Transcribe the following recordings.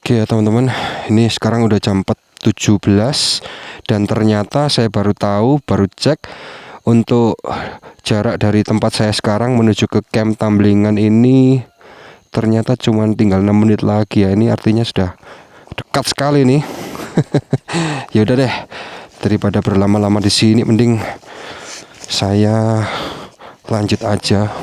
Oke teman-teman, ini sekarang udah jam 4.17 dan ternyata saya baru cek untuk jarak dari tempat saya sekarang menuju ke camp Tamblingan ini ternyata cuma tinggal 6 menit lagi ya. Ini artinya sudah dekat sekali nih. Ya udah deh, daripada berlama-lama di sini mending saya lanjut aja.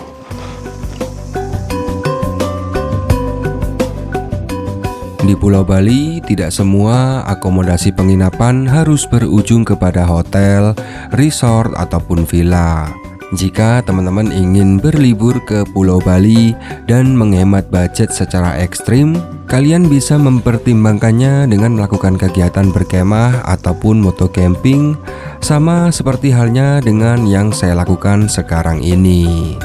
Di Pulau Bali, tidak semua akomodasi penginapan harus berujung kepada hotel, resort, ataupun villa. Jika teman-teman ingin berlibur ke Pulau Bali dan menghemat budget secara ekstrim, kalian bisa mempertimbangkannya dengan melakukan kegiatan berkemah ataupun moto camping, sama seperti halnya dengan yang saya lakukan sekarang ini.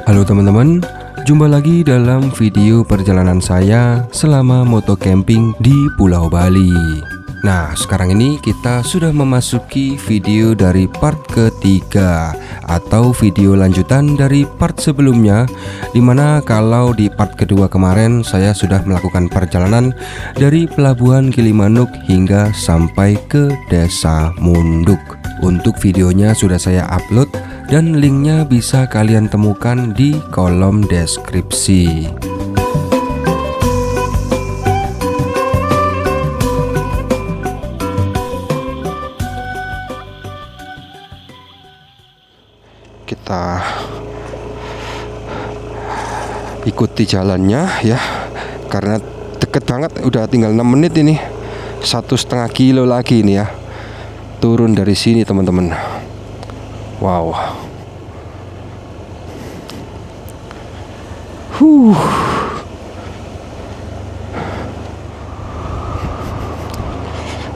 Halo teman-teman, jumpa lagi dalam video perjalanan saya selama moto camping di Pulau Bali. Nah, sekarang ini kita sudah memasuki video dari part ketiga atau video lanjutan dari part sebelumnya, dimana kalau di part kedua kemarin saya sudah melakukan perjalanan dari Pelabuhan Gilimanuk hingga sampai ke Desa Munduk. Untuk videonya sudah saya upload dan linknya bisa kalian temukan di kolom deskripsi. Kita ikuti jalannya ya, karena deket banget, udah tinggal 6 menit ini, 1,5 kilo lagi ini ya, turun dari sini teman-teman. Wow.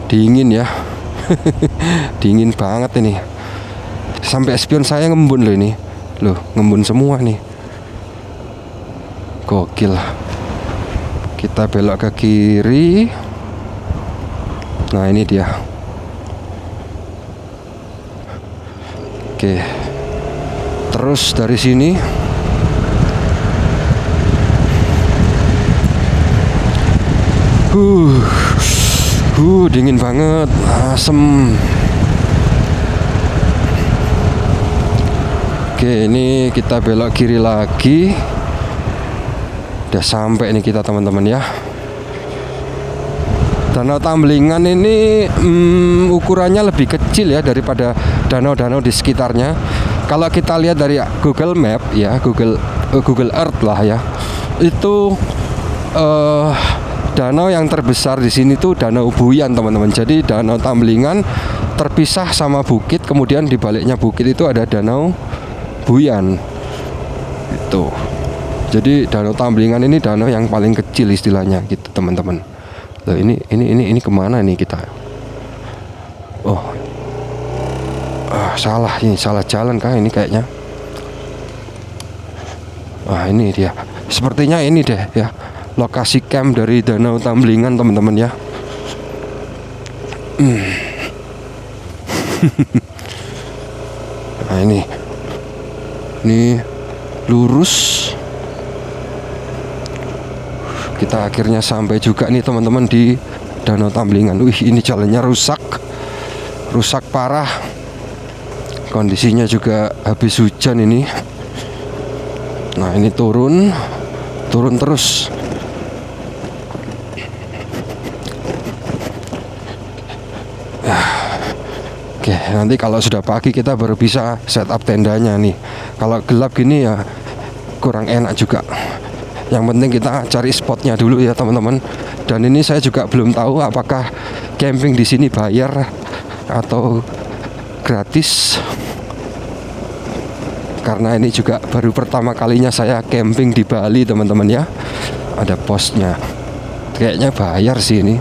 Dingin ya. Dingin banget ini. Sampai spion saya ngembun loh ini. Loh, ngembun semua nih. Gokil. Kita belok ke kiri. Nah, ini dia. Oke. Terus dari sini dingin banget, asem. Oke, ini kita belok kiri lagi. Udah sampai nih kita teman-teman ya. Danau Tamblingan ini ukurannya lebih kecil ya daripada danau-danau di sekitarnya. Kalau kita lihat dari Google Map ya, Google Earth lah ya, itu danau yang terbesar di sini tuh Danau Buyan teman-teman. Jadi Danau Tamblingan terpisah sama bukit, kemudian di baliknya bukit itu ada Danau Buyan. Itu. Jadi Danau Tamblingan ini danau yang paling kecil istilahnya gitu teman-teman. Loh, ini kemana nih kita? Oh, salah jalan kah ini kayaknya? Ini dia. Sepertinya ini deh ya, lokasi camp dari Danau Tamblingan teman-teman ya. Nah ini lurus. Kita akhirnya sampai juga nih teman-teman di Danau Tamblingan. Wih, ini jalannya rusak parah. Kondisinya juga habis hujan ini. Nah, ini turun terus. Oke, nanti kalau sudah pagi kita baru bisa setup tendanya nih. Kalau gelap gini ya kurang enak juga. Yang penting kita cari spotnya dulu ya teman-teman. Dan ini saya juga belum tahu apakah camping di sini bayar atau gratis. Karena ini juga baru pertama kalinya saya camping di Bali teman-teman ya. Ada posnya. Kayaknya bayar sih ini.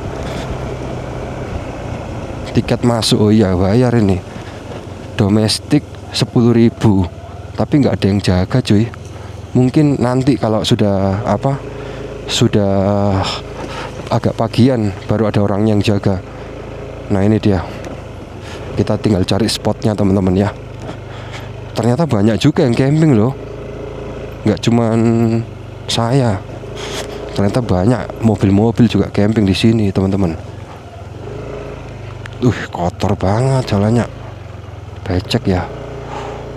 Tiket masuk, oh iya bayar ini. Domestik 10.000. Tapi nggak ada yang jaga cuy. Mungkin nanti kalau sudah agak pagian baru ada orang yang jaga. Nah ini dia. Oke, kita tinggal cari spotnya teman-teman ya. Ternyata banyak juga yang camping loh, nggak cuman saya. Ternyata banyak mobil-mobil juga camping di sini teman-teman. Kotor banget jalannya, becek ya.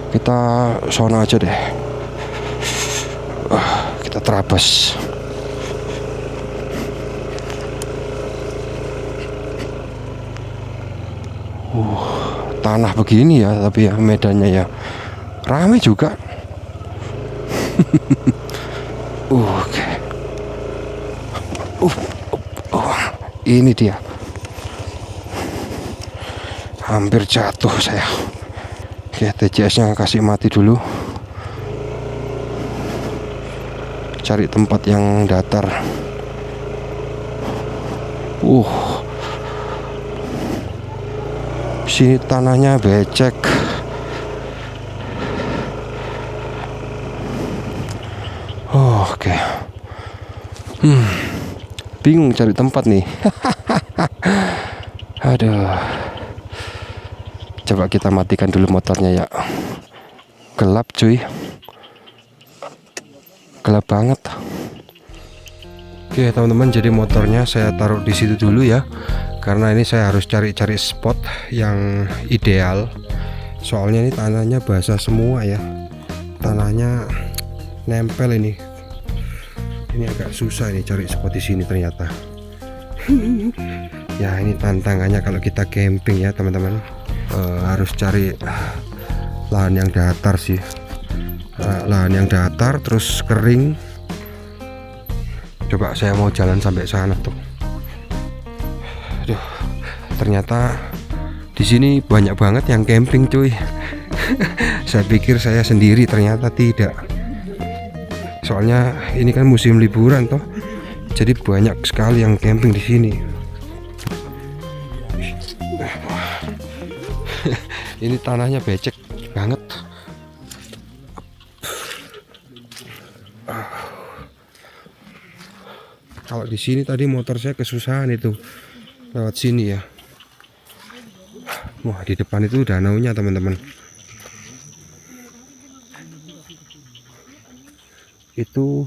Kita sono aja deh. Kita terabas. Tanah begini ya, tapi ya medannya ya rame juga. Oke. Ini dia. Hampir jatuh saya. Oke, TCS-nya kasih mati dulu. Cari tempat yang datar. Sini tanahnya becek. Oke. Bingung cari tempat nih. Aduh. Coba kita matikan dulu motornya ya. Gelap cuy. Gelap banget. Oke teman-teman, jadi motornya saya taruh di situ dulu ya. Karena ini saya harus cari-cari spot yang ideal. Soalnya ini tanahnya basah semua ya. Tanahnya nempel ini. Ini agak susah nih cari spot di sini ternyata. Ya ini tantangannya kalau kita camping ya teman-teman. Harus cari lahan yang datar sih. Lahan yang datar terus kering. Coba saya mau jalan sampai sana tuh. Aduh, ternyata di sini banyak banget yang camping cuy. Saya pikir saya sendiri, ternyata tidak. Soalnya ini kan musim liburan toh, jadi banyak sekali yang camping di sini. Ini tanahnya becek banget. Kalau di sini tadi motor saya kesusahan itu lewat sini ya. Wah, di depan itu danaunya teman-teman. Itu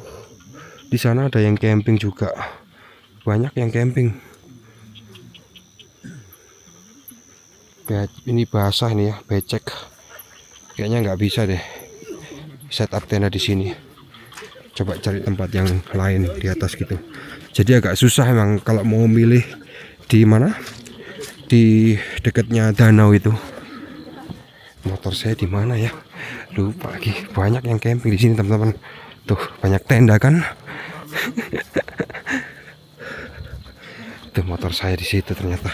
di sana ada yang camping juga. Banyak yang camping. Ini basah nih ya, becek. Kayaknya nggak bisa deh setup tenda di sini. Coba cari tempat yang lain di atas gitu. Jadi agak susah emang kalau mau milih di mana, di dekatnya danau itu. Motor saya di mana ya? Lupa lagi. Banyak yang camping di sini teman-teman. Tuh banyak tenda kan? Tuh motor saya di situ ternyata.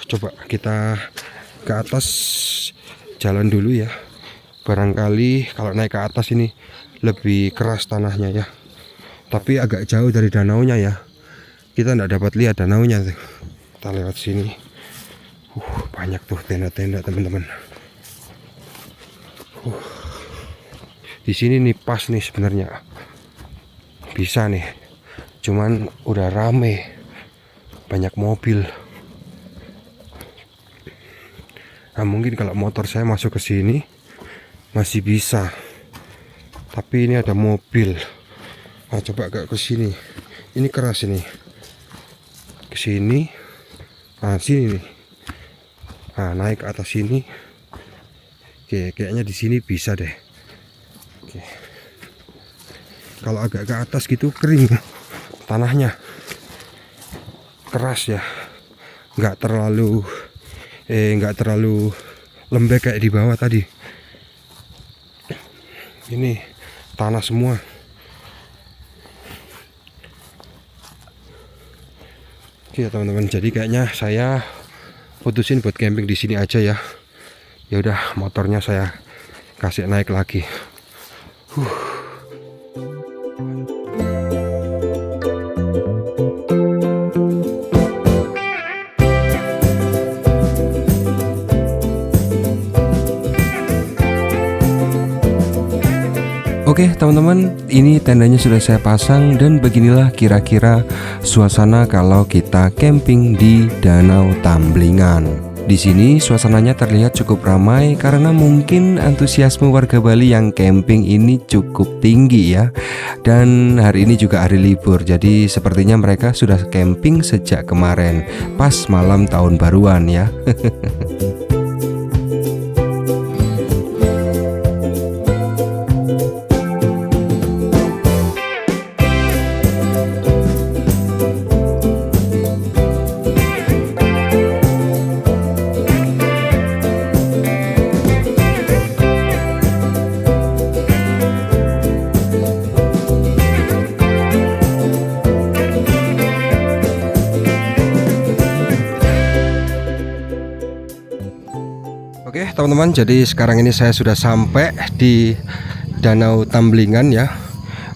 Coba kita ke atas jalan dulu ya. Barangkali kalau naik ke atas ini lebih keras tanahnya ya. Tapi agak jauh dari danaunya ya. Kita nggak dapat lihat danaunya tuh. Kita lewat sini. Banyak tuh tenda-tenda teman-teman. Di sini nih pas nih sebenarnya. Bisa nih. Cuman udah rame. Banyak mobil. Nah, mungkin kalau motor saya masuk ke sini masih bisa. Tapi ini ada mobil. Nah, coba ke sini. Ini keras ini. Ke sini. Nah, sini nih. Nah, naik ke atas sini. Oke, kayaknya di sini bisa deh. Oke. Kalau agak ke atas gitu kering tanahnya. Keras ya. Nggak terlalu lembek kayak di bawah tadi. Ini tanah semua. Oke teman-teman, jadi kayaknya saya putusin buat camping di sini aja ya. Ya udah, motornya saya kasih naik lagi. Oke teman-teman, ini tendanya sudah saya pasang dan beginilah kira-kira suasana kalau kita camping di Danau Tamblingan. Di sini suasananya terlihat cukup ramai karena mungkin antusiasme warga Bali yang camping ini cukup tinggi ya. Dan hari ini juga hari libur, jadi sepertinya mereka sudah camping sejak kemarin pas malam tahun baruan ya. Oke teman-teman, jadi sekarang ini saya sudah sampai di Danau Tamblingan ya.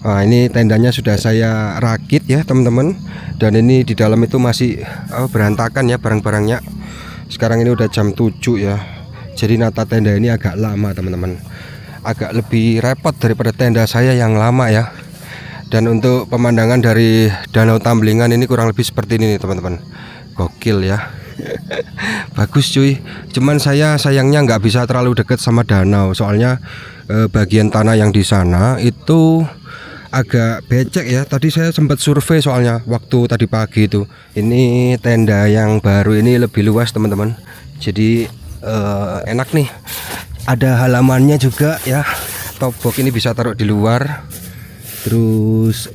Nah, ini tendanya sudah saya rakit ya teman-teman. Dan ini di dalam itu masih berantakan ya barang-barangnya. Sekarang ini udah jam 7 ya. Jadi nata tenda ini agak lama teman-teman. Agak lebih repot daripada tenda saya yang lama ya. Dan untuk pemandangan dari Danau Tamblingan ini kurang lebih seperti ini nih teman-teman. Gokil ya. Bagus cuy, cuman saya sayangnya nggak bisa terlalu dekat sama danau, soalnya bagian tanah yang di sana itu agak becek ya. Tadi saya sempat survei soalnya waktu tadi pagi itu. Ini tenda yang baru ini lebih luas teman-teman, jadi enak nih, ada halamannya juga ya. Topok ini bisa taruh di luar, terus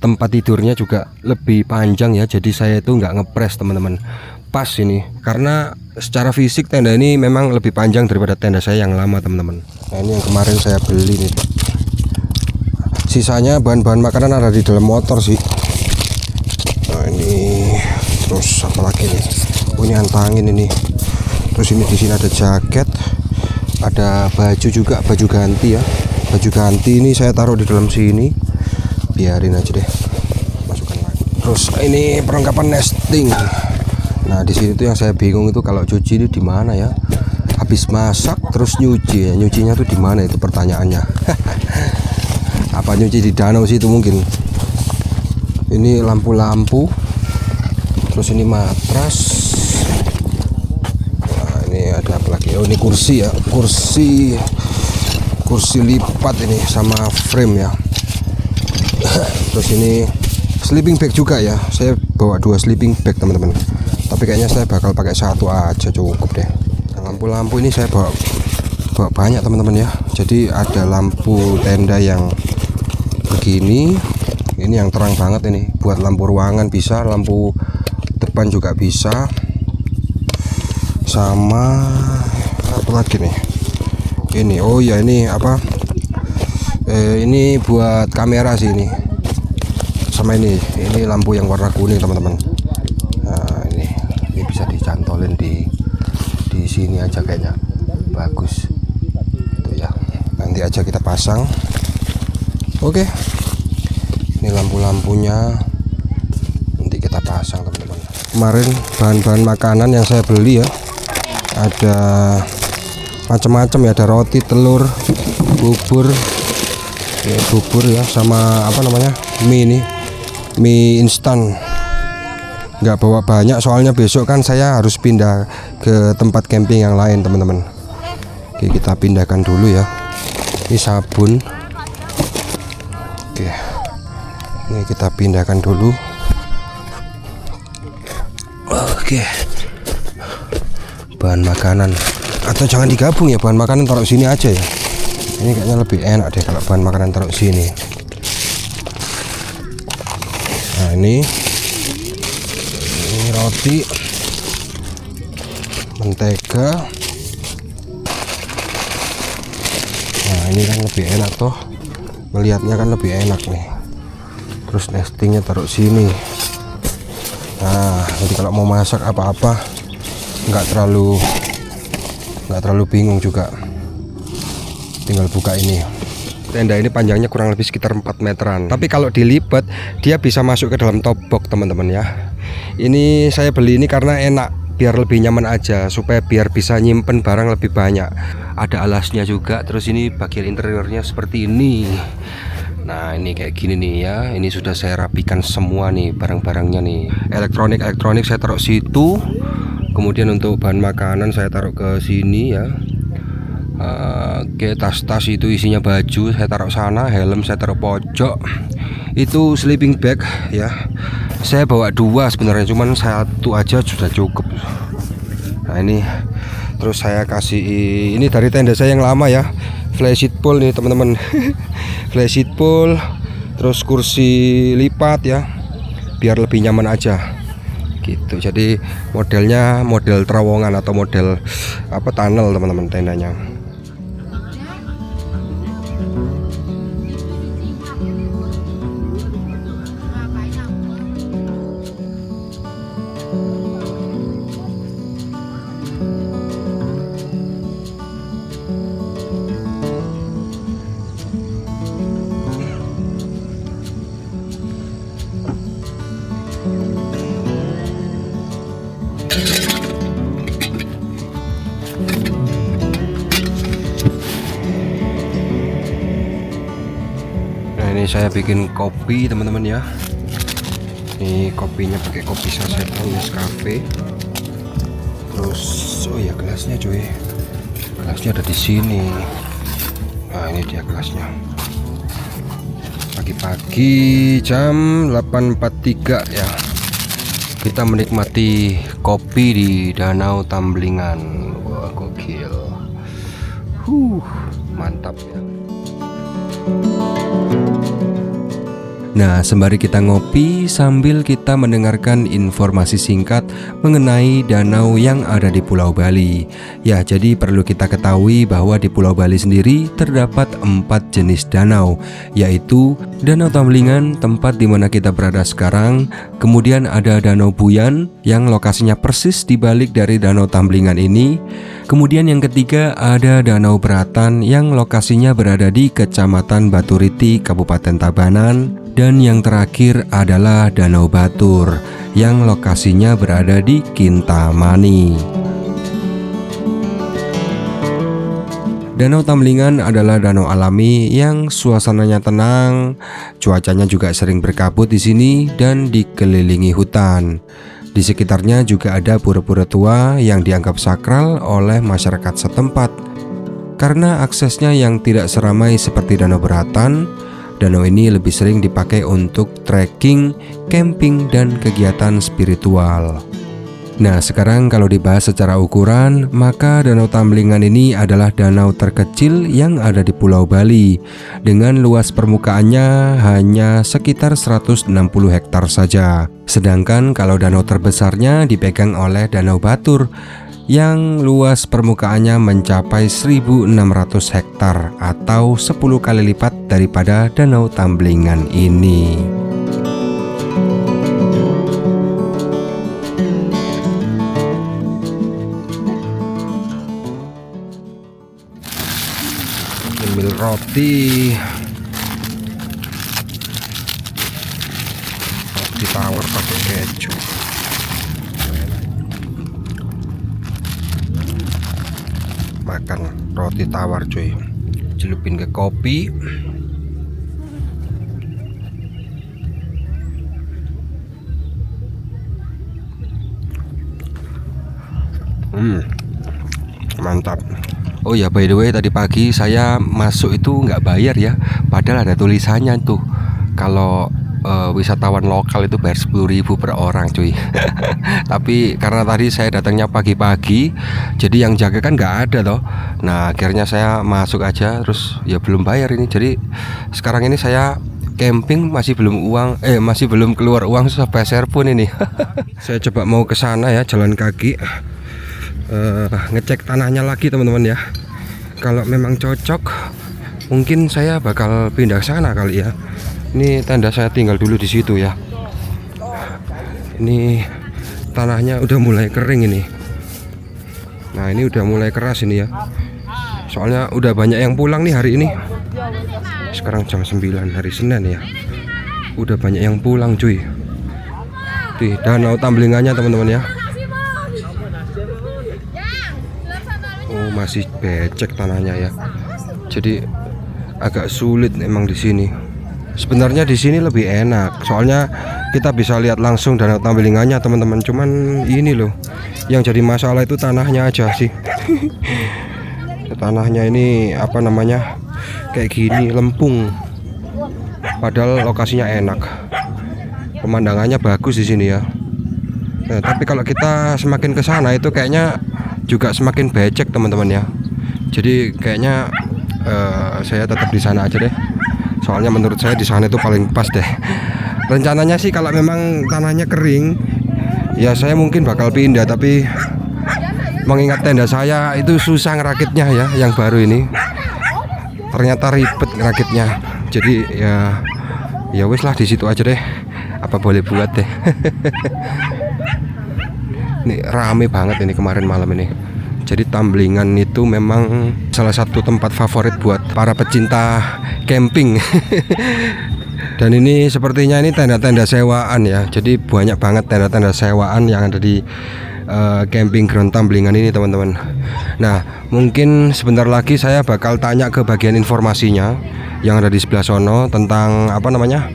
tempat tidurnya juga lebih panjang ya, jadi saya itu nggak ngepres teman-teman, pas ini karena secara fisik tenda ini memang lebih panjang daripada tenda saya yang lama teman-teman. Nah ini yang kemarin saya beli nih Pak. Sisanya bahan-bahan makanan ada di dalam motor sih. Nah ini terus apa lagi nih, punya antangin ini, terus ini di sini ada jaket, ada baju juga, baju ganti ya. Baju ganti ini saya taruh di dalam sini, biarin aja deh, masukkan lagi. Terus ini perlengkapan nesting. Nah di sini tuh yang saya bingung itu kalau cuci itu di mana ya. Habis masak terus nyuci ya, nyucinya tuh di mana itu pertanyaannya. Apa nyuci di danau sih itu mungkin. Ini lampu-lampu, terus ini matras. Nah ini ada apa lagi? Oh ini kursi ya, kursi lipat ini sama frame ya. Terus ini sleeping bag juga ya, saya bawa 2 sleeping bag teman-teman, tapi kayaknya saya bakal pakai 1 aja cukup deh. Lampu-lampu ini saya bawa banyak teman-teman ya, jadi ada lampu tenda yang begini, ini yang terang banget ini buat lampu ruangan bisa, lampu depan juga bisa, sama apa lagi nih ini, oh ya ini apa, ini buat kamera sih ini, sama ini lampu yang warna kuning teman-teman. Nah ini bisa dicantolin di sini aja kayaknya bagus tuh ya, nanti aja kita pasang. Oke, ini lampu-lampunya nanti kita pasang teman-teman. Kemarin bahan-bahan makanan yang saya beli ya, ada macam-macam ya, ada roti, telur, bubur ya, sama apa namanya, mie instan. Nggak bawa banyak soalnya besok kan saya harus pindah ke tempat camping yang lain teman-teman. Oke, kita pindahkan dulu ya. Ini sabun. Oke, ini kita pindahkan dulu. Oke, bahan makanan, atau jangan digabung ya, bahan makanan taruh sini aja ya. Ini kayaknya lebih enak deh kalau bahan makanan taruh sini. Nah ini roti, mentega. Nah ini kan lebih enak toh, melihatnya kan lebih enak nih. Terus nestingnya taruh sini. Nah jadi kalau mau masak apa-apa nggak terlalu bingung juga, tinggal buka ini. Tenda ini panjangnya kurang lebih sekitar 4 meteran, tapi kalau dilipat dia bisa masuk ke dalam top box teman-teman ya. Ini saya beli ini karena enak biar lebih nyaman aja, supaya biar bisa nyimpen barang lebih banyak. Ada alasnya juga. Terus ini bagian interiornya seperti ini. Nah ini kayak gini nih ya. Ini sudah saya rapikan semua nih barang-barangnya nih. Elektronik saya taruh situ. Kemudian untuk bahan makanan saya taruh ke sini ya. Oke, tas-tas itu isinya baju saya taruh sana. Helm saya taruh pojok. Itu sleeping bag ya. Saya bawa 2 sebenarnya, cuman 1 aja sudah cukup. Nah ini terus saya kasih, ini dari tenda saya yang lama ya, flash seat pool nih teman-teman. Flash seat pool, terus kursi lipat ya, biar lebih nyaman aja gitu. Jadi modelnya model terowongan atau model apa, tunnel teman-teman tendanya. Ini saya bikin kopi teman-teman ya. Ini kopinya pakai kopi sasetan Nescafe. Terus oh ya gelasnya cuy, gelasnya ada di sini. Nah ini dia gelasnya. Pagi-pagi jam 8.43 ya, kita menikmati kopi di Danau Tamblingan. Wah gokil, mantap ya. Nah, sembari kita ngopi sambil kita mendengarkan informasi singkat mengenai danau yang ada di Pulau Bali. Ya, jadi perlu kita ketahui bahwa di Pulau Bali sendiri terdapat 4 jenis danau, yaitu Danau Tamblingan, tempat di mana kita berada sekarang. Kemudian ada Danau Buyan yang lokasinya persis di balik dari Danau Tamblingan ini. Kemudian yang ketiga ada Danau Beratan yang lokasinya berada di Kecamatan Baturiti, Kabupaten Tabanan. Dan yang terakhir adalah Danau Batur yang lokasinya berada di Kintamani. Danau Tamblingan adalah danau alami yang suasananya tenang, cuacanya juga sering berkabut di sini dan dikelilingi hutan. Di sekitarnya juga ada pura-pura tua yang dianggap sakral oleh masyarakat setempat. Karena aksesnya yang tidak seramai seperti Danau Beratan, danau ini lebih sering dipakai untuk trekking, camping, dan kegiatan spiritual. Nah, sekarang kalau dibahas secara ukuran, maka Danau Tamblingan ini adalah danau terkecil yang ada di Pulau Bali, dengan luas permukaannya hanya sekitar 160 hektar saja. Sedangkan kalau danau terbesarnya dipegang oleh Danau Batur yang luas permukaannya mencapai 1.600 hektar atau 10 kali lipat daripada Danau Tamblingan ini. Ambil roti tawar pakai keju. Makan roti tawar cuy, celupin ke kopi. Mantap. Oh ya, by the way, tadi pagi saya masuk itu nggak bayar ya, padahal ada tulisannya tuh kalau wisatawan lokal itu bayar 10.000 per orang cuy. Tapi karena tadi saya datangnya pagi-pagi, jadi yang jaga kan nggak ada toh. Nah akhirnya saya masuk aja, terus ya belum bayar ini. Jadi sekarang ini saya camping masih belum keluar uang sepeser pun ini. Saya coba mau ke sana ya, jalan kaki, ngecek tanahnya lagi teman-teman ya. Kalau memang cocok, mungkin saya bakal pindah ke sana kali ya. Ini tenda saya tinggal dulu di situ ya. Ini tanahnya udah mulai kering ini. Nah ini udah mulai keras ini ya. Soalnya udah banyak yang pulang nih hari ini. Sekarang jam 9 hari Senin ya. Udah banyak yang pulang cuy. Di Danau Tamblingannya teman-teman ya. masih becek tanahnya ya. Jadi agak sulit emang di sini. Sebenarnya di sini lebih enak, soalnya kita bisa lihat langsung danau Tambelingannya teman-teman. Cuman ini loh, yang jadi masalah itu tanahnya aja sih. Tanahnya ini apa namanya, kayak gini, lempung. Padahal lokasinya enak, pemandangannya bagus di sini ya. Nah, tapi kalau kita semakin ke sana itu kayaknya juga semakin becek teman-teman ya. Jadi kayaknya saya tetap di sana aja deh. Soalnya menurut saya di sana itu paling pas deh. Rencananya sih kalau memang tanahnya kering, ya saya mungkin bakal pindah. Tapi mengingat tenda saya itu susah ngerakitnya ya, yang baru ini. Ternyata ribet ngerakitnya. Jadi ya wis lah di situ aja deh. Apa boleh buat deh. Ini rame banget ini kemarin malam ini. Jadi Tambelingan itu memang salah satu tempat favorit buat para pecinta camping. Dan ini sepertinya ini tenda-tenda sewaan ya. Jadi banyak banget tenda-tenda sewaan yang ada di camping ground Tambelingan ini teman-teman. Nah mungkin sebentar lagi saya bakal tanya ke bagian informasinya yang ada di sebelah sono tentang apa namanya,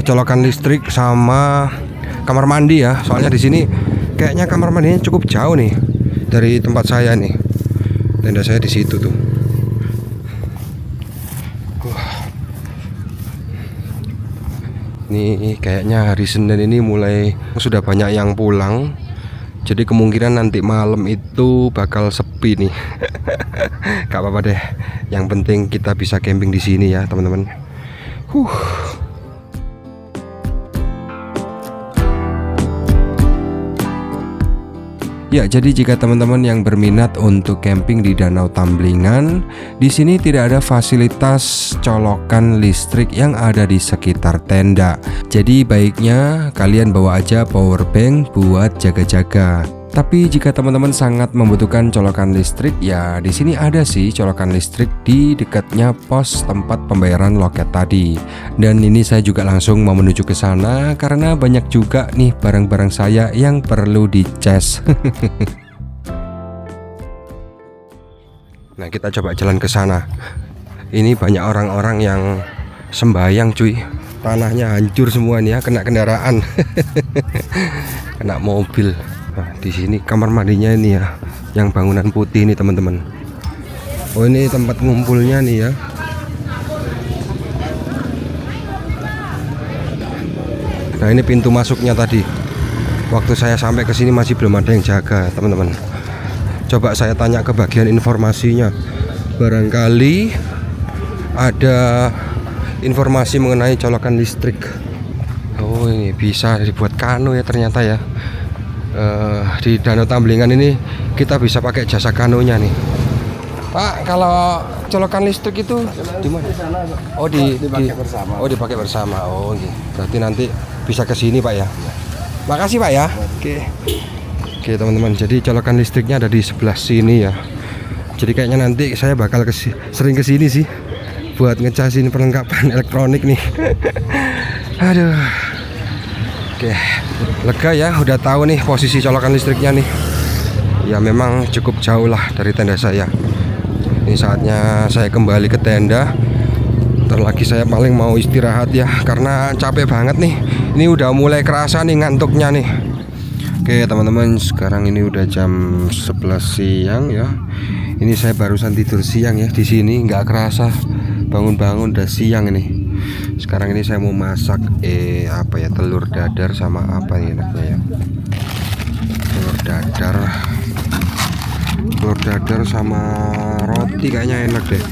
colokan listrik sama kamar mandi ya. Soalnya di sini kayaknya kamar mandinya cukup jauh nih dari tempat saya nih. Tenda saya di situ tuh. Ini kayaknya hari Senin ini mulai sudah banyak yang pulang. Jadi kemungkinan nanti malam itu bakal sepi nih. Gak apa-apa deh. Yang penting kita bisa camping di sini ya, teman-teman. Ya, jadi jika teman-teman yang berminat untuk camping di Danau Tambelingan, di sini tidak ada fasilitas colokan listrik yang ada di sekitar tenda. Jadi baiknya kalian bawa aja power bank buat jaga-jaga. Tapi jika teman-teman sangat membutuhkan colokan listrik, ya di sini ada sih colokan listrik di dekatnya pos tempat pembayaran loket tadi. Dan ini saya juga langsung mau menuju ke sana karena banyak juga nih barang-barang saya yang perlu dicas. Nah, kita coba jalan ke sana. Ini banyak orang-orang yang sembayang cuy. Tanahnya hancur semua nih ya, kena kendaraan. Kena mobil. Nah, di sini kamar mandinya ini ya, yang bangunan putih ini teman-teman. Oh, ini tempat ngumpulnya nih ya. Nah, ini pintu masuknya tadi. Waktu saya sampai ke sini masih belum ada yang jaga, teman-teman. Coba saya tanya ke bagian informasinya. Barangkali ada informasi mengenai colokan listrik. Oh, ini bisa dibuat kano ya ternyata ya. Di Danau Tambelingan ini kita bisa pakai jasa kanonya nih. Pak, kalau colokan listrik itu di mana? Oh, dipakai bersama. Oh, dipakai bersama. Oh, gitu. Berarti nanti bisa ke sini, Pak ya. Makasih, Pak ya. Oke, teman-teman. Jadi colokan listriknya ada di sebelah sini ya. Jadi kayaknya nanti saya bakal sering ke sini sih buat ngecasin perlengkapan elektronik nih. Aduh. Oke, lega ya, udah tahu nih posisi colokan listriknya nih. Ya memang cukup jauh lah dari tenda saya. Ini saatnya saya kembali ke tenda. Ntar lagi saya paling mau istirahat ya, karena capek banget nih. Ini udah mulai kerasa nih ngantuknya nih. Oke teman-teman, sekarang ini udah jam 11 siang ya. Ini saya barusan tidur siang ya di sini, nggak kerasa bangun-bangun udah siang ini. Sekarang ini saya mau masak apa ya, telur dadar sama apa nih enaknya ya. Telur dadar sama roti kayaknya enak deh.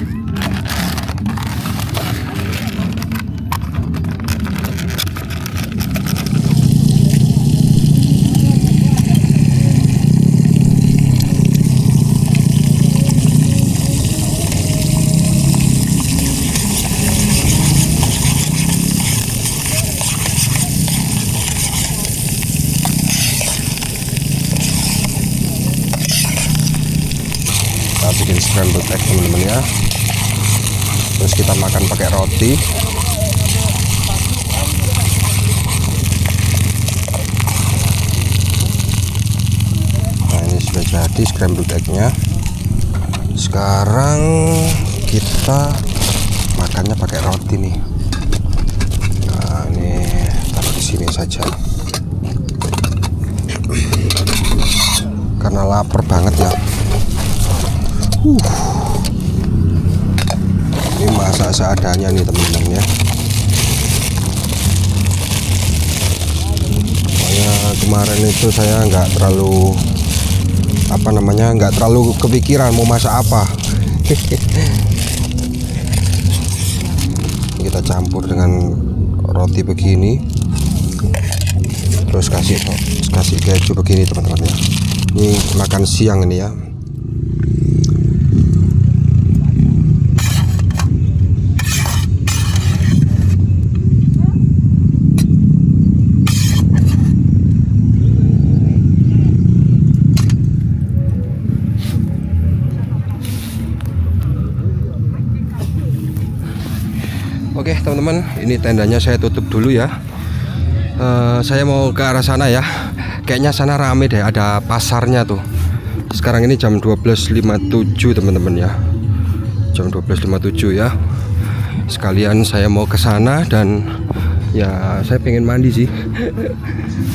Bikin scrambled egg teman-teman ya. Terus kita makan pakai roti. Nah, ini sudah jadi scrambled egg-nya. Sekarang kita makannya pakai roti nih. Nah, ini taruh di sini saja. Karena lapar banget ya. Ini masak seadanya nih teman-teman ya. Pokoknya kemarin itu saya nggak terlalu nggak terlalu kepikiran mau masak apa. Kita campur dengan roti begini, terus kasih keju begini teman-teman ya. Ini makan siang ini ya. Oke teman-teman, ini tendanya saya tutup dulu ya. Saya mau ke arah sana ya. Kayaknya sana rame deh, ada pasarnya tuh. Sekarang ini jam 12.57 teman-teman ya. Jam 12.57 ya. Sekalian saya mau ke sana dan ya saya pengen mandi sih.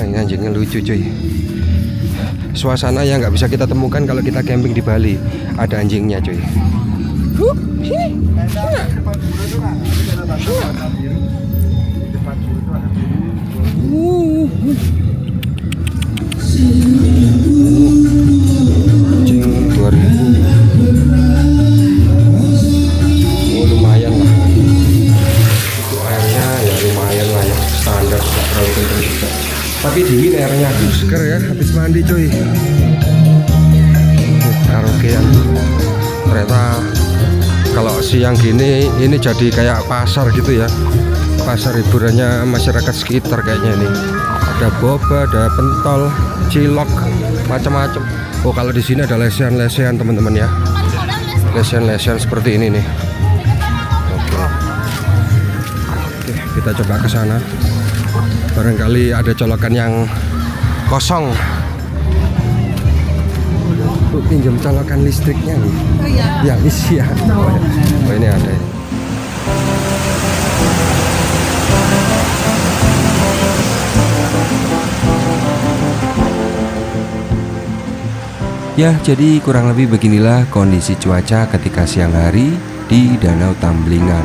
Ini anjingnya lucu cuy. Suasana yang nggak bisa kita temukan kalau kita camping di Bali. Ada anjingnya cuy. Anjing 2000. Oh, lumayan lah. Itu airnya ya lumayan lah ya, standar, tidak terlalu kencang juga. Tapi dingin airnya, seger ya, habis mandi cuy. Karaokean. Ternyata kalau siang gini ini jadi kayak pasar gitu ya. Pasar hiburannya masyarakat sekitar kayaknya ini. Ada boba, ada pentol, cilok, macam-macam. Oh, kalau di sini ada lesehan-lesehan teman-teman ya. Lesehan-lesehan seperti ini nih. Oke, kita coba ke sana. Barangkali ada colokan yang kosong. Pinjam colokan listriknya nih. Oh iya. Ya, isi ya. Oh, ini ada ini. Ya, jadi kurang lebih beginilah kondisi cuaca ketika siang hari di Danau Tamblingan.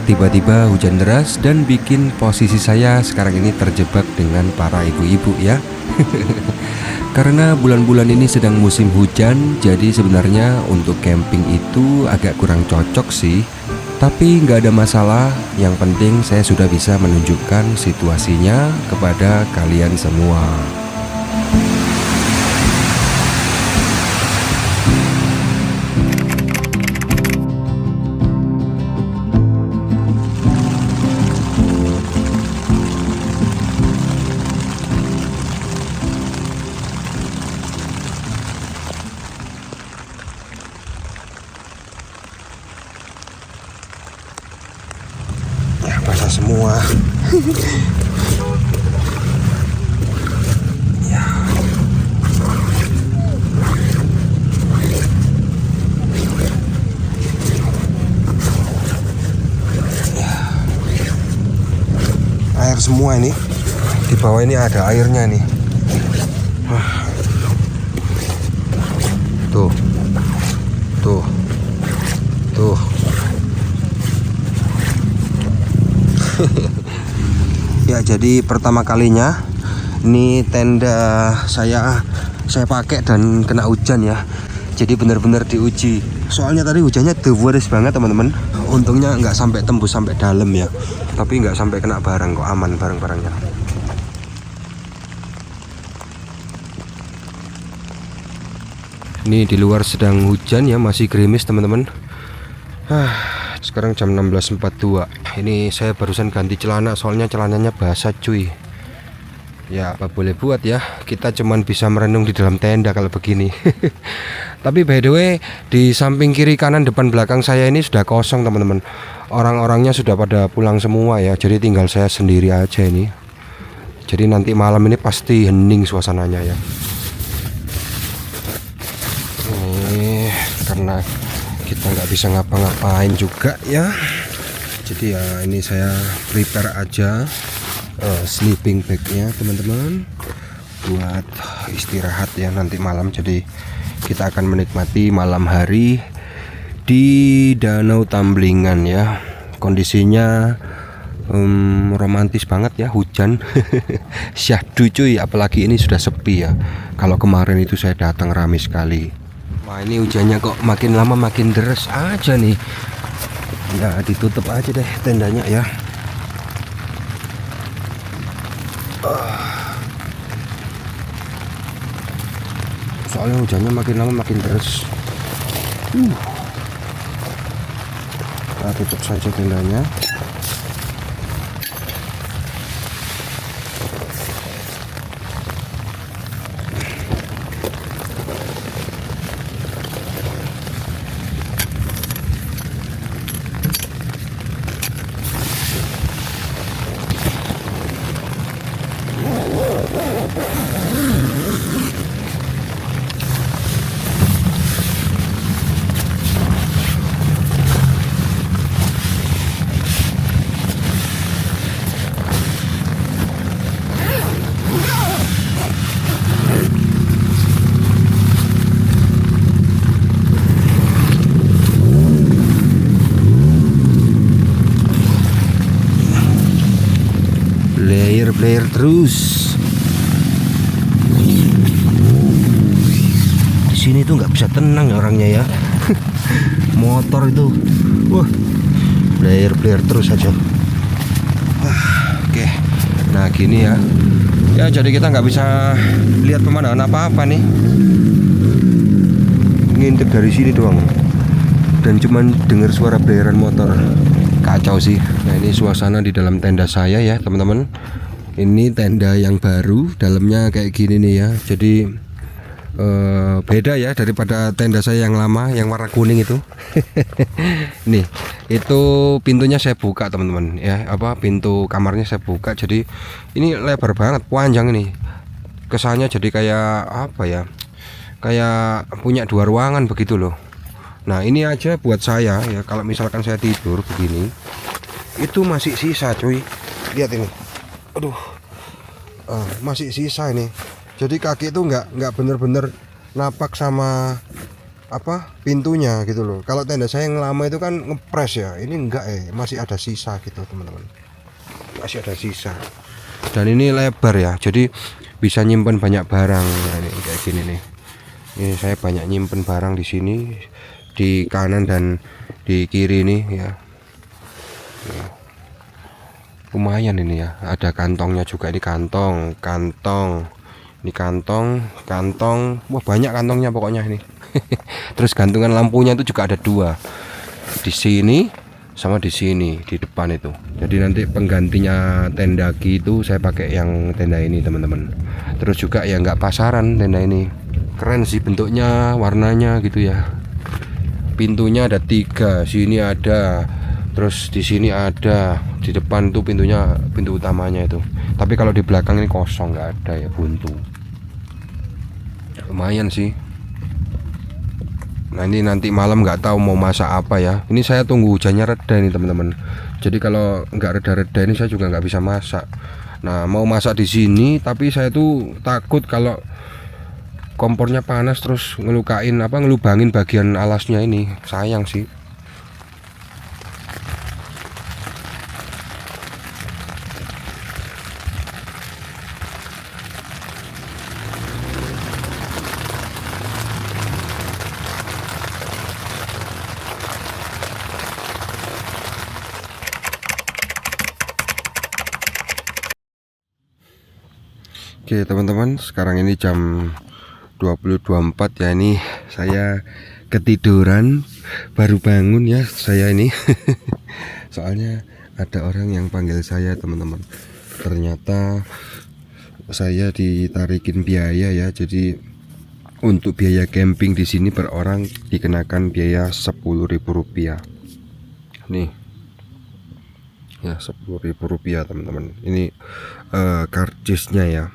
Tiba-tiba hujan deras dan bikin posisi saya sekarang ini terjebak dengan para ibu-ibu ya. Karena bulan-bulan ini sedang musim hujan, jadi sebenarnya untuk camping itu agak kurang cocok sih. Tapi nggak ada masalah, yang penting saya sudah bisa menunjukkan situasinya kepada kalian semua. Basah semua. Ya. Air semua ini. Di bawah ini ada airnya nih. Tuh. Tuh. Tuh. Ya, jadi pertama kalinya ini tenda saya pakai dan kena hujan ya. Jadi benar-benar diuji. Soalnya tadi hujannya deras banget teman-teman. Untungnya nggak sampai tembus sampai dalam ya. Tapi nggak sampai kena barang kok, aman barang-barangnya. Ini di luar sedang hujan ya, masih gerimis teman-teman. Sekarang jam 16.42. Ini saya barusan ganti celana, soalnya celananya basah cuy. Ya apa boleh buat ya, kita cuman bisa merenung di dalam tenda kalau begini. Tapi by the way, di samping kiri kanan depan belakang saya ini sudah kosong teman-teman. Orang-orangnya sudah pada pulang semua ya, jadi tinggal saya sendiri aja ini. Jadi nanti malam ini pasti hening suasananya ya. Ini karena karena kita nggak bisa ngapa-ngapain juga ya. Jadi ya ini saya prepare aja sleeping bagnya teman-teman buat istirahat ya nanti malam. Jadi kita akan menikmati malam hari di Danau Tamblingan ya. Kondisinya romantis banget ya, hujan. Syahdu cuy, apalagi ini sudah sepi ya. Kalau kemarin itu saya datang ramai sekali. Wah, ini hujannya kok makin lama makin deres aja nih. Ya ditutup aja deh tendanya ya. Soalnya hujannya makin lama makin deres. Kita tutup saja tendanya. Player terus. Di sini tuh nggak bisa tenang ya orangnya ya. Motor itu, wah, player terus aja. Oke, nah gini ya. Ya jadi kita nggak bisa lihat pemandangan apa-apa nih. Ngintip dari sini doang. Dan cuman dengar suara blayeran motor. Kacau sih. Nah ini suasana di dalam tenda saya ya teman-teman. Ini tenda yang baru, dalamnya kayak gini nih ya. Jadi beda ya daripada tenda saya yang lama yang warna kuning itu. Nih, itu pintunya saya buka teman-teman ya. Pintu kamarnya saya buka. Jadi ini lebar banget, panjang ini. Kesannya jadi kayak apa ya? Kayak punya 2 ruangan begitu loh. Nah, ini aja buat saya ya, kalau misalkan saya tidur begini, itu masih sisa cuy. Lihat ini. Aduh, masih sisa ini. Jadi kaki itu nggak bener-bener napak sama pintunya gitu loh. Kalau tenda saya yang lama itu kan ngepres ya, ini enggak masih ada sisa gitu teman-teman. Masih ada sisa. Dan ini lebar ya, jadi bisa nyimpen banyak barang. Nah, ini kayak gini nih. Ini saya banyak nyimpen barang di sini, di kanan dan di kiri nih ya. Lumayan ini ya, ada kantongnya juga. Ini kantong, ini kantong, wah banyak kantongnya pokoknya ini. Terus gantungan lampunya itu juga ada 2 di sini sama di sini di depan itu. Jadi nanti penggantinya tenda gitu saya pakai yang tenda ini teman-teman. Terus juga ya nggak pasaran tenda ini, keren sih bentuknya, warnanya gitu ya. Pintunya ada 3, sini ada, terus di sini ada, di depan tuh pintunya, pintu utamanya itu. Tapi kalau di belakang ini kosong, nggak ada ya, buntu. Lumayan sih. Nah ini nanti malam nggak tahu mau masak apa ya. Ini saya tunggu hujannya reda ini teman-teman. Jadi kalau nggak reda-reda ini saya juga nggak bisa masak. Nah mau masak di sini, tapi saya tuh takut kalau kompornya panas terus ngelubangin bagian alasnya ini. Sayang sih. Oke teman-teman, sekarang ini jam 20.24 ya. Ini saya ketiduran, baru bangun ya saya ini. Soalnya ada orang yang panggil saya teman-teman. Ternyata saya ditarikin biaya ya. Jadi untuk biaya camping di sini per orang dikenakan biaya Rp10.000. Nih ya, Rp10.000 teman-teman. Ini karcisnya ya.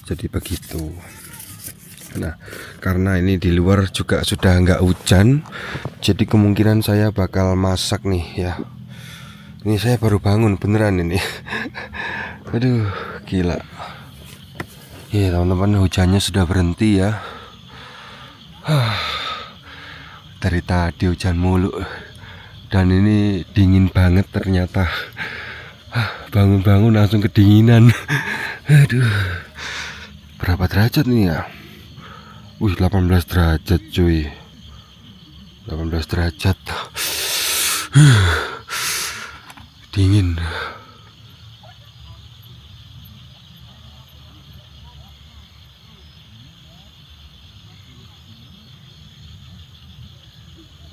Jadi begitu. Nah, karena ini di luar juga sudah nggak hujan, jadi kemungkinan saya bakal masak nih ya. Ini saya baru bangun beneran ini. Aduh, gila. Ya teman-teman, hujannya sudah berhenti ya. Dari tadi hujan mulu. Dan ini dingin banget ternyata. Bangun-bangun langsung kedinginan. Aduh. Berapa derajat nih ya? 18 derajat cuy. 18 derajat. Dingin.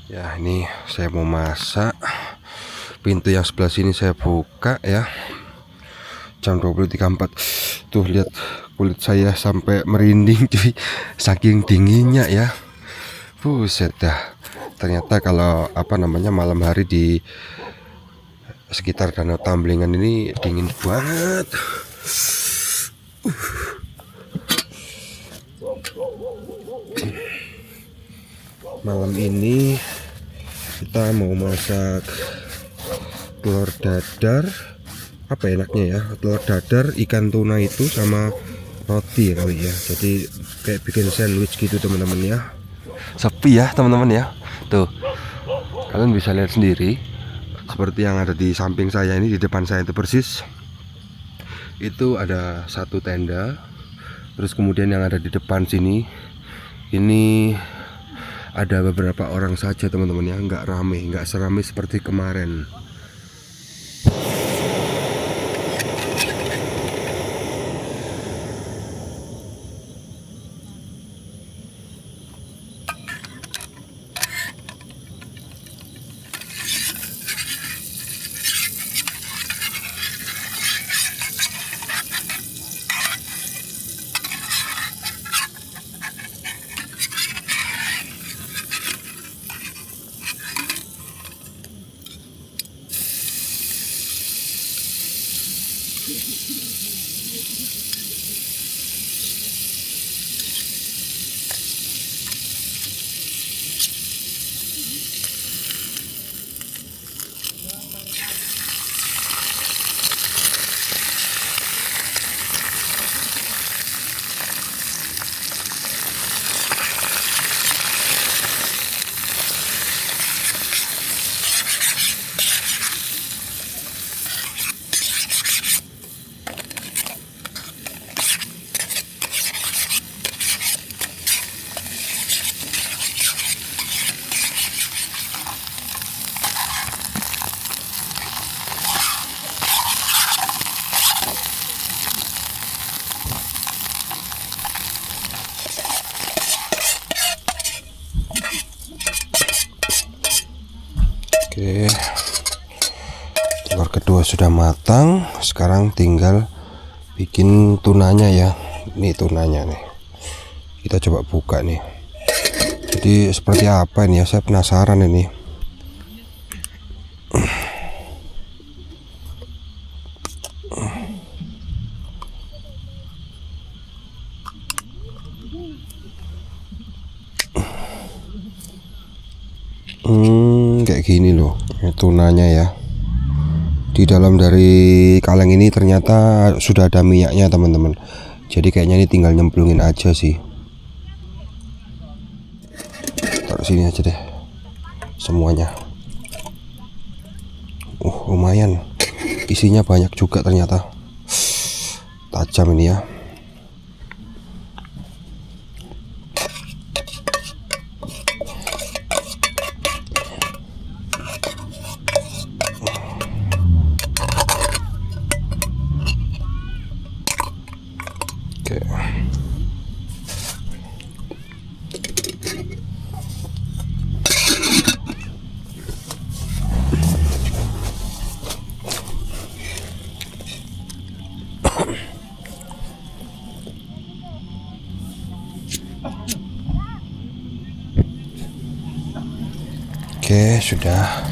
Ya, ini saya mau masak. Pintu yang sebelah sini saya buka ya. Jam 23.04. Tuh lihat kulit saya sampai merinding cuy, saking dinginnya ya. Buset dah. Ternyata kalau malam hari di sekitar Danau Tamblingan ini dingin banget. Malam ini kita mau masak telur dadar. Apa enaknya ya? Telur dadar, ikan tuna itu sama roti kali ya. Jadi kayak bikin sandwich gitu teman-teman ya. Sepi ya teman-teman ya. Tuh, kalian bisa lihat sendiri. Seperti yang ada di samping saya ini, di depan saya itu persis. Itu ada satu tenda. Terus kemudian yang ada di depan sini, ini ada beberapa orang saja teman-teman ya. Nggak rame, nggak seramai seperti kemarin. Oke, telur kedua sudah matang. Sekarang tinggal bikin tunanya ya. Ini tunanya nih. Kita coba buka nih. Jadi seperti apa ini ya? Saya penasaran ini. Kayak gini loh tunanya ya. Di dalam dari kaleng ini ternyata sudah ada minyaknya teman-teman. Jadi kayaknya ini tinggal nyemplungin aja sih. Taruh sini aja deh semuanya. Lumayan, isinya banyak juga ternyata. Tajam ini ya. Oke, sudah.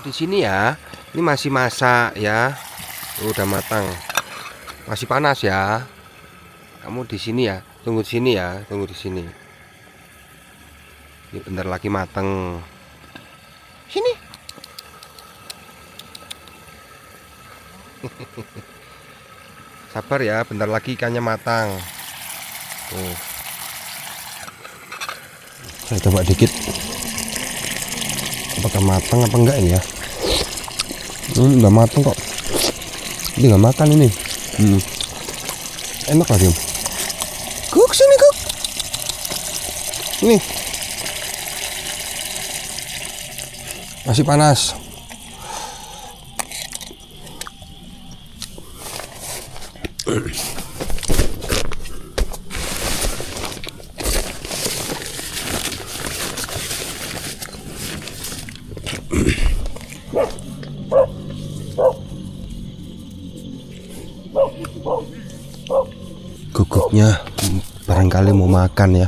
di sini ya. Ini masih masak ya. Udah matang. Masih panas ya. Kamu di sini ya. Tunggu di sini ya. Tunggu di sini. Ini bentar lagi mateng. Sini. Sabar ya, bentar lagi ikannya matang. Tuh. Saya coba dikit. Apakah matang apa enggak ini ya? Enggak matang kok. Ini enggak makan ini. Enak lagi. Kuk sini kuk. Ini. Masih panas. Guguknya barangkali mau makan ya.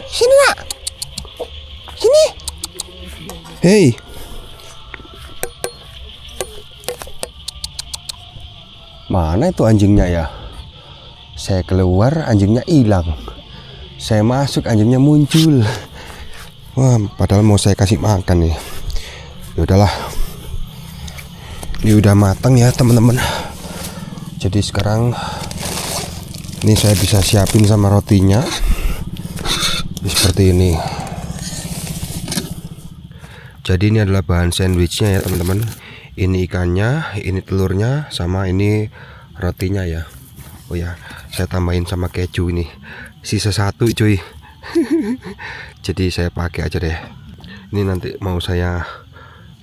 Sini nak. Sini. Hei. Mana itu anjingnya ya? Saya keluar, anjingnya hilang. Saya masuk, anjingnya muncul. Wah, padahal mau saya kasih makan nih. Ya udahlah. Ini udah matang ya, teman-teman. Jadi sekarang ini saya bisa siapin sama rotinya. Seperti ini. Jadi ini adalah bahan sandwichnya ya, teman-teman. Ini ikannya, ini telurnya, sama ini rotinya ya. Oh ya, saya tambahin sama keju ini. Sisa satu cuy. Jadi saya pakai aja deh. Ini nanti mau saya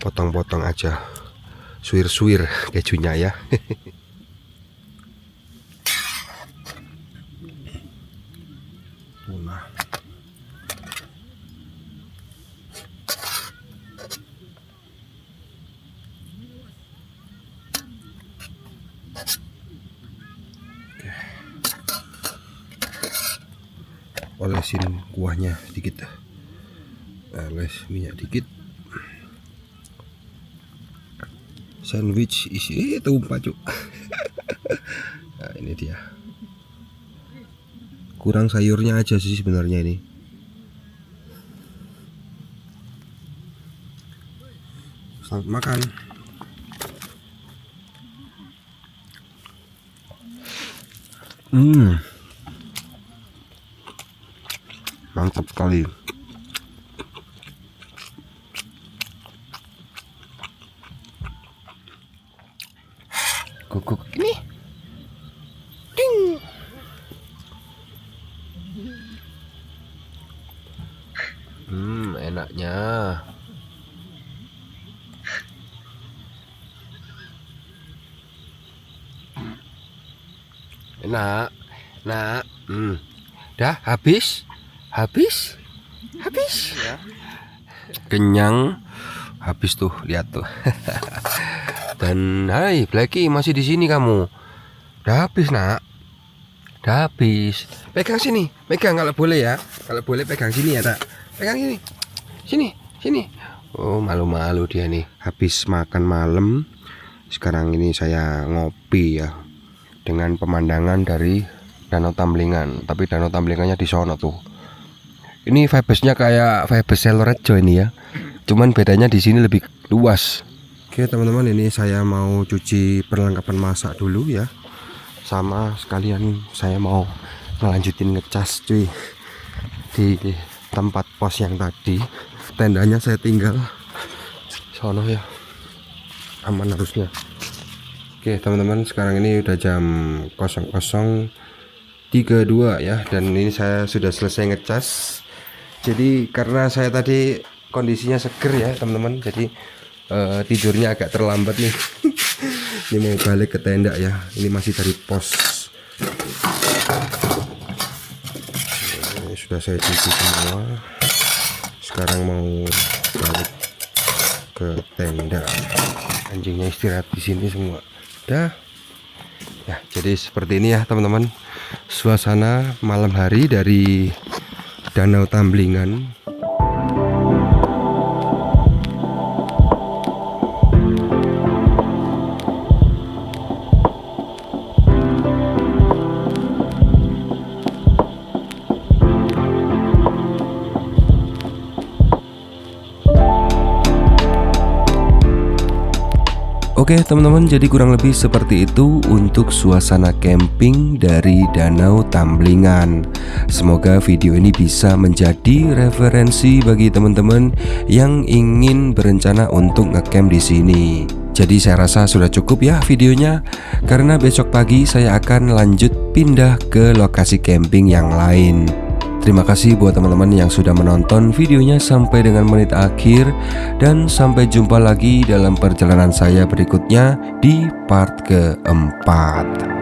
potong-potong aja. Suir-suir kejunya ya. Nah. Olesin kuahnya dikit, oles minyak dikit. Sandwich isi tumpah cuk. Nah, ini dia. Kurang sayurnya aja sih sebenarnya ini. Selamat makan. Mantap sekali. Guguk ini. Ding. Enaknya. Enak. Nah, dah habis ya. Kenyang, habis tuh, lihat tuh. Dan hai Blacky, masih di sini kamu. Udah habis nak, udah habis. Pegang sini, pegang kalau boleh ya, kalau boleh pegang sini ya tak. Pegang sini, sini. Oh malu-malu dia nih. Habis makan malam, sekarang ini saya ngopi ya, dengan pemandangan dari Danau Tamblingan. Tapi Danau Tamblingannya di sono tuh. Ini vibesnya kayak vibes Selorejo ini ya. Cuman bedanya di sini lebih luas. Oke teman-teman, ini saya mau cuci perlengkapan masak dulu ya. Sama sekalian saya mau ngelanjutin ngecas cuy di tempat pos yang tadi. Tendanya saya tinggal sono ya. Aman harusnya. Oke teman-teman, sekarang ini udah jam 00.32 ya. Dan ini saya sudah selesai ngecas. Jadi karena saya tadi kondisinya seger ya teman-teman, jadi tidurnya agak terlambat nih. Ini mau balik ke tenda ya. Ini masih dari pos. Ini sudah saya cuci semua. sekarang mau balik ke tenda. Anjingnya istirahat di sini semua. Dah. Ya, jadi seperti ini ya teman-teman, suasana malam hari dari Danau Tamblingan. Oke teman-teman, jadi kurang lebih seperti itu untuk suasana camping dari Danau Tamblingan. Semoga video ini bisa menjadi referensi bagi teman-teman yang ingin berencana untuk ngecamp di sini. Jadi saya rasa sudah cukup ya videonya, karena besok pagi saya akan lanjut pindah ke lokasi camping yang lain. Terima kasih buat teman-teman yang sudah menonton videonya sampai dengan menit akhir, dan sampai jumpa lagi dalam perjalanan saya berikutnya di part keempat.